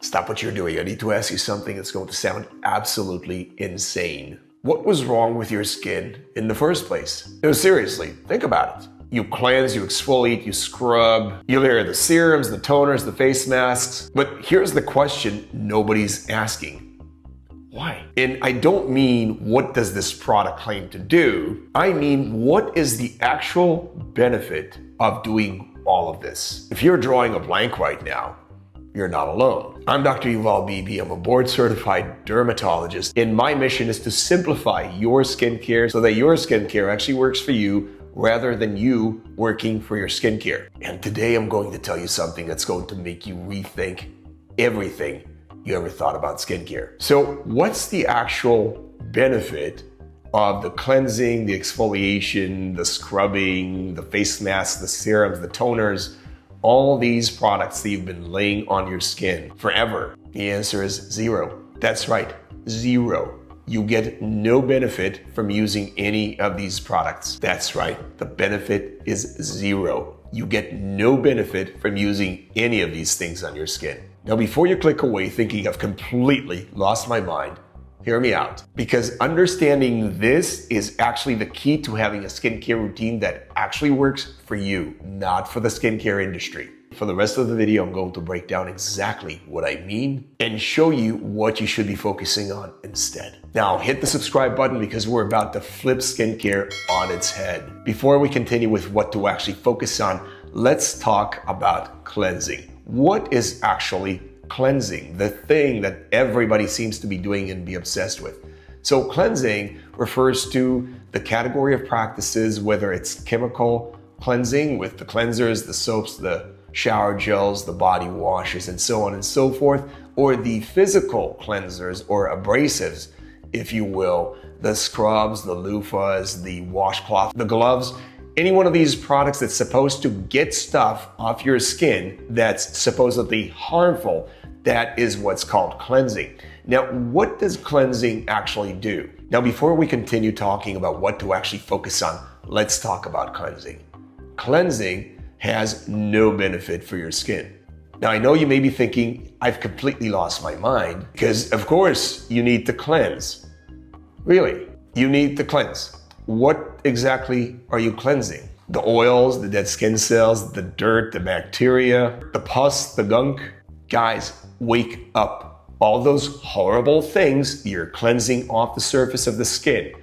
Stop what you're doing. I need to ask you something that's going to sound absolutely insane. What was wrong with your skin in the first place? No, seriously, think about it. You cleanse, you exfoliate, you scrub, you layer the serums, the toners, the face masks. But here's the question nobody's asking. Why? And I don't mean what does this product claim to do. I mean, what is the actual benefit of doing all of this? If you're drawing a blank right now, you're not alone. I'm Dr. Yuval Bibi. I'm a board-certified dermatologist, and my mission is to simplify your skincare so that your skincare actually works for you rather than you working for your skincare. And today I'm going to tell you something that's going to make you rethink everything you ever thought about skincare. So what's the actual benefit of the cleansing, the exfoliation, the scrubbing, the face masks, the serums, the toners, all these products that you've been laying on your skin forever? The answer is zero. That's right, zero. You get no benefit from using any of these products. That's right, the benefit is zero. You get no benefit from using any of these things on your skin. Now, before you click away thinking I've completely lost my mind, hear me out. Because understanding this is actually the key to having a skincare routine that actually works for you, not for the skincare industry. For the rest of the video, I'm going to break down exactly what I mean and show you what you should be focusing on instead. Now, hit the subscribe button because we're about to flip skincare on its head. Before we continue with what to actually focus on, let's talk about cleansing. What is actually cleansing? The thing that everybody seems to be doing and be obsessed with. So cleansing refers to the category of practices, whether it's chemical cleansing with the cleansers, the soaps, the shower gels, the body washes, and so on and so forth, or the physical cleansers or abrasives, if you will, the scrubs, the loofahs, the washcloth, the gloves. Any one of these products that's supposed to get stuff off your skin that's supposedly harmful, that is what's called cleansing. Now, what does cleansing actually do? Now, before we continue talking about what to actually focus on, let's talk about cleansing. Cleansing has no benefit for your skin. Now, I know you may be thinking, I've completely lost my mind, because of course you need to cleanse. Really, you need to cleanse. What exactly are you cleansing? The oils, the dead skin cells, the dirt, the bacteria, the pus, the gunk? Guys, wake up. All those horrible things you're cleansing off the surface of the skin,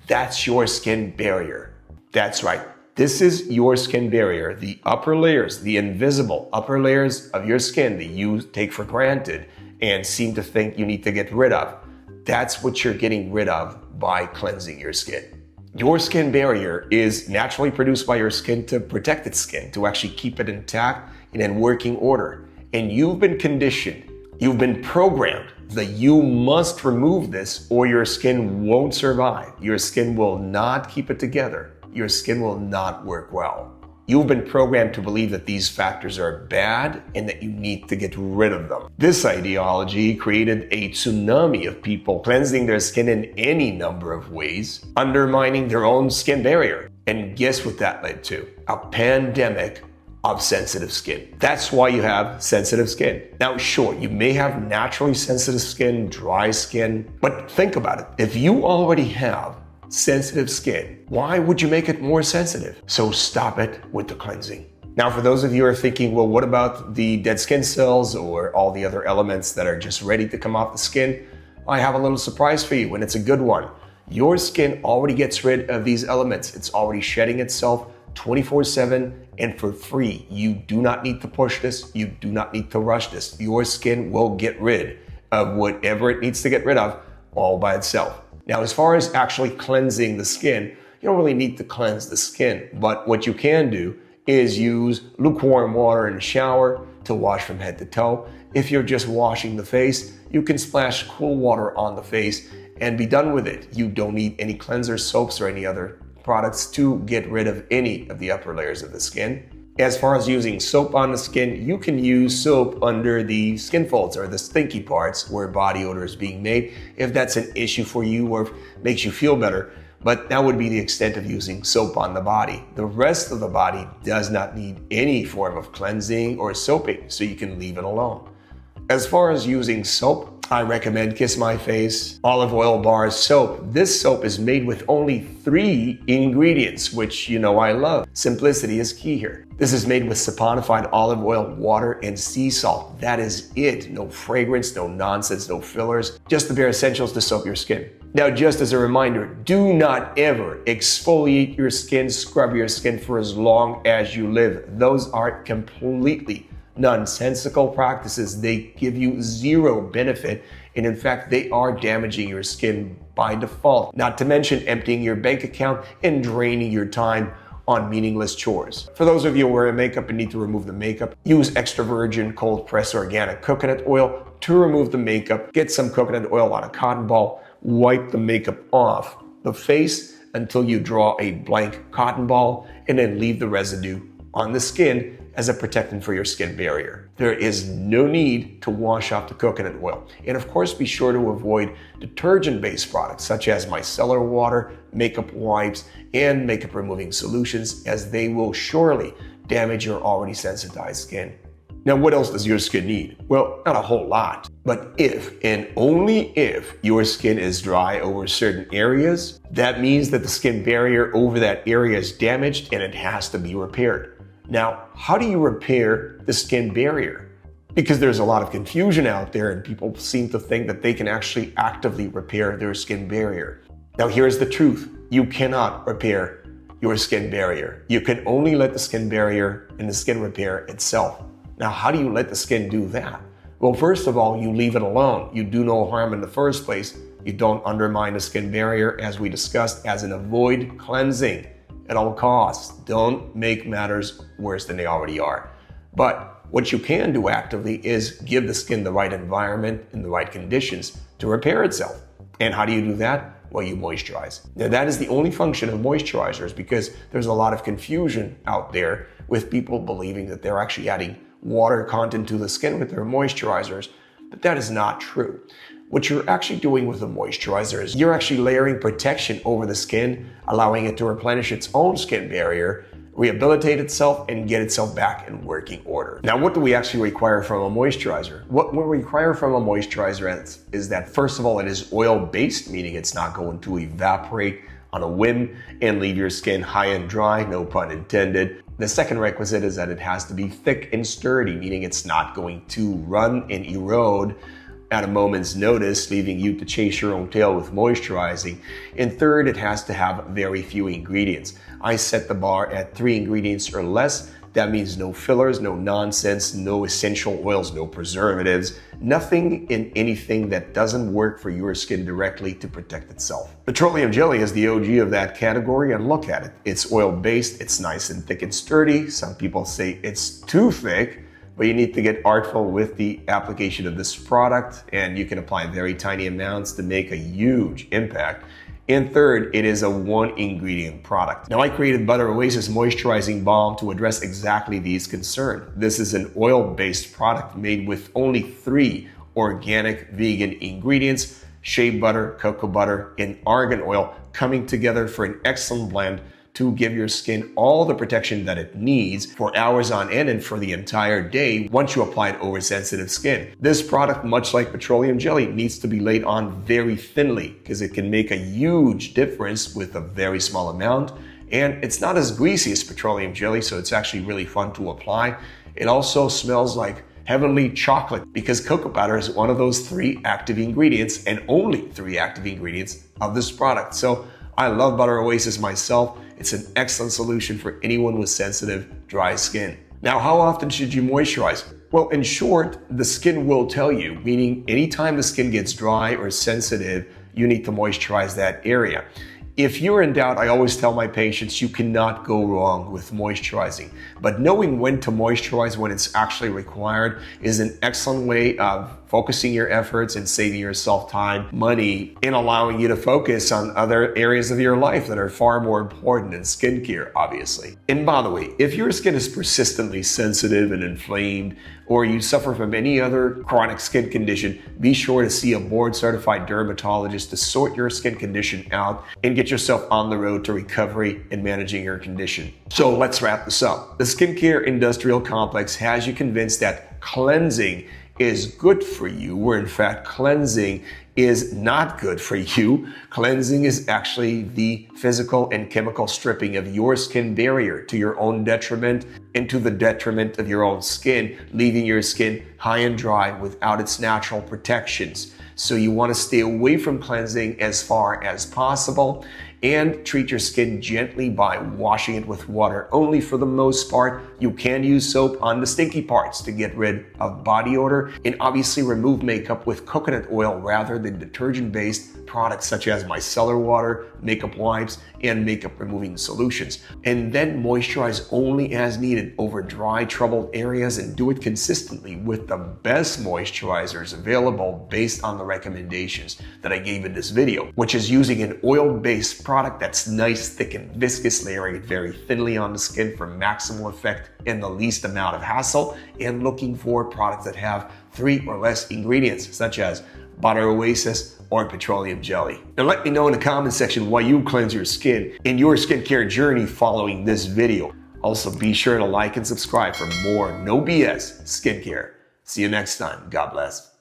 that's your skin barrier. That's right. This is your skin barrier, the upper layers, the invisible upper layers of your skin that you take for granted and seem to think you need to get rid of. That's what you're getting rid of by cleansing your skin. Your skin barrier is naturally produced by your skin to protect its skin, to actually keep it intact and in working order. And you've been conditioned, you've been programmed that you must remove this or your skin won't survive. Your skin will not keep it together. Your skin will not work well. You've been programmed to believe that these factors are bad and that you need to get rid of them. This ideology created a tsunami of people cleansing their skin in any number of ways, undermining their own skin barrier. And guess what that led to? A pandemic of sensitive skin. That's why you have sensitive skin. Now, sure, you may have naturally sensitive skin, dry skin, but think about it. If you already have sensitive skin, why would you make it more sensitive? So stop it with the cleansing. Now, for those of you who are thinking, well, what about the dead skin cells or all the other elements that are just ready to come off the skin? I have a little surprise for you, and it's a good one. Your skin already gets rid of these elements. It's already shedding itself 24/7 and for free. You do not need to push this. You do not need to rush this. Your skin will get rid of whatever it needs to get rid of all by itself. Now, as far as actually cleansing the skin, you don't really need to cleanse the skin, but what you can do is use lukewarm water in the shower to wash from head to toe. If you're just washing the face, you can splash cool water on the face and be done with it. You don't need any cleanser soaps or any other products to get rid of any of the upper layers of the skin. As far as using soap on the skin, you can use soap under the skin folds or the stinky parts where body odor is being made if that's an issue for you or makes you feel better. But that would be the extent of using soap on the body. The rest of the body does not need any form of cleansing or soaping, so you can leave it alone. As far as using soap, I recommend Kiss My Face Olive Oil Bar Soap. This soap is made with only 3 ingredients, which you know I love. Simplicity is key here. This is made with saponified olive oil, water, and sea salt. That is it. No fragrance, no nonsense, no fillers. Just the bare essentials to soak your skin. Now, just as a reminder, do not ever exfoliate your skin, scrub your skin for as long as you live. Those are completely nonsensical practices. They give you zero benefit, and in fact, they are damaging your skin by default. Not to mention emptying your bank account and draining your time on meaningless chores. For those of you wearing makeup and need to remove the makeup, use extra virgin cold pressed organic coconut oil to remove the makeup. Get some coconut oil on a cotton ball, wipe the makeup off the face until you draw a blank cotton ball, and then leave the residue on the skin as a protectant for your skin barrier. There is no need to wash off the coconut oil. And of course, be sure to avoid detergent-based products such as micellar water, makeup wipes, and makeup removing solutions, as they will surely damage your already sensitized skin. Now, what else does your skin need? Well, not a whole lot. But if, and only if, your skin is dry over certain areas, that means that the skin barrier over that area is damaged and it has to be repaired. Now, how do you repair the skin barrier? Because there's a lot of confusion out there and people seem to think that they can actually actively repair their skin barrier. Now, here's the truth. You cannot repair your skin barrier. You can only let the skin barrier and the skin repair itself. Now, how do you let the skin do that? Well, first of all, you leave it alone. You do no harm in the first place. You don't undermine the skin barrier, as we discussed, as in avoid cleansing at all costs. Don't make matters worse than they already are. But what you can do actively is give the skin the right environment and the right conditions to repair itself. And how do you do that? Well, you moisturize. Now, that is the only function of moisturizers, because there's a lot of confusion out there with people believing that they're actually adding water content to the skin with their moisturizers, but that is not true. What you're actually doing with a moisturizer is you're actually layering protection over the skin, allowing it to replenish its own skin barrier, rehabilitate itself, and get itself back in working order. Now, what do we actually require from a moisturizer? What we require from a moisturizer is that, first of all, it is oil-based, meaning it's not going to evaporate on a whim and leave your skin high and dry, no pun intended. The second requisite is that it has to be thick and sturdy, meaning it's not going to run and erode at a moment's notice, leaving you to chase your own tail with moisturizing. And third, it has to have very few ingredients. I set the bar at 3 ingredients or less. That means no fillers, no nonsense, no essential oils, no preservatives, nothing in anything that doesn't work for your skin directly to protect itself. Petroleum jelly is the OG of that category, and look at it. It's oil-based, it's nice and thick and sturdy. Some people say it's too thick, but you need to get artful with the application of this product, and you can apply very tiny amounts to make a huge impact. And third, it is a 1-ingredient product. Now, I created Butter Oasis Moisturizing Balm to address exactly these concerns. This is an oil-based product made with only 3 organic vegan ingredients: shea butter, cocoa butter, and argan oil, coming together for an excellent blend to give your skin all the protection that it needs for hours on end and for the entire day once you apply it over sensitive skin. This product, much like petroleum jelly, needs to be laid on very thinly because it can make a huge difference with a very small amount. And it's not as greasy as petroleum jelly, so it's actually really fun to apply. It also smells like heavenly chocolate because cocoa butter is one of those 3 active ingredients, and only 3 active ingredients of this product. So I love Butter Oasis myself. It's an excellent solution for anyone with sensitive, dry skin. Now, how often should you moisturize? Well, in short, the skin will tell you, meaning anytime the skin gets dry or sensitive, you need to moisturize that area. If you're in doubt, I always tell my patients you cannot go wrong with moisturizing. But knowing when to moisturize, when it's actually required, is an excellent way of focusing your efforts and saving yourself time, money, and allowing you to focus on other areas of your life that are far more important than skincare, obviously. And by the way, if your skin is persistently sensitive and inflamed, or you suffer from any other chronic skin condition, be sure to see a board-certified dermatologist to sort your skin condition out and get yourself on the road to recovery and managing your condition. So let's wrap this up. The skincare industrial complex has you convinced that cleansing is good for you, where in fact cleansing is not good for you. Cleansing is actually the physical and chemical stripping of your skin barrier to your own detriment and to the detriment of your own skin, leaving your skin high and dry without its natural protections. So you want to stay away from cleansing as far as possible and treat your skin gently by washing it with water only for the most part. You can use soap on the stinky parts to get rid of body odor, and obviously remove makeup with coconut oil rather than detergent-based products such as micellar water, makeup wipes, and makeup removing solutions. And then moisturize only as needed over dry, troubled areas, and do it consistently with the best moisturizers available based on the recommendations that I gave in this video, which is using an oil-based product that's nice, thick, and viscous, layering it very thinly on the skin for maximal effect and the least amount of hassle, and looking for products that have 3 or less ingredients, such as butter, Oasis, or petroleum jelly. Now let me know in the comment section why you cleanse your skin in your skincare journey following this video. Also, be sure to like and subscribe for more no BS skincare. See you next time. God bless.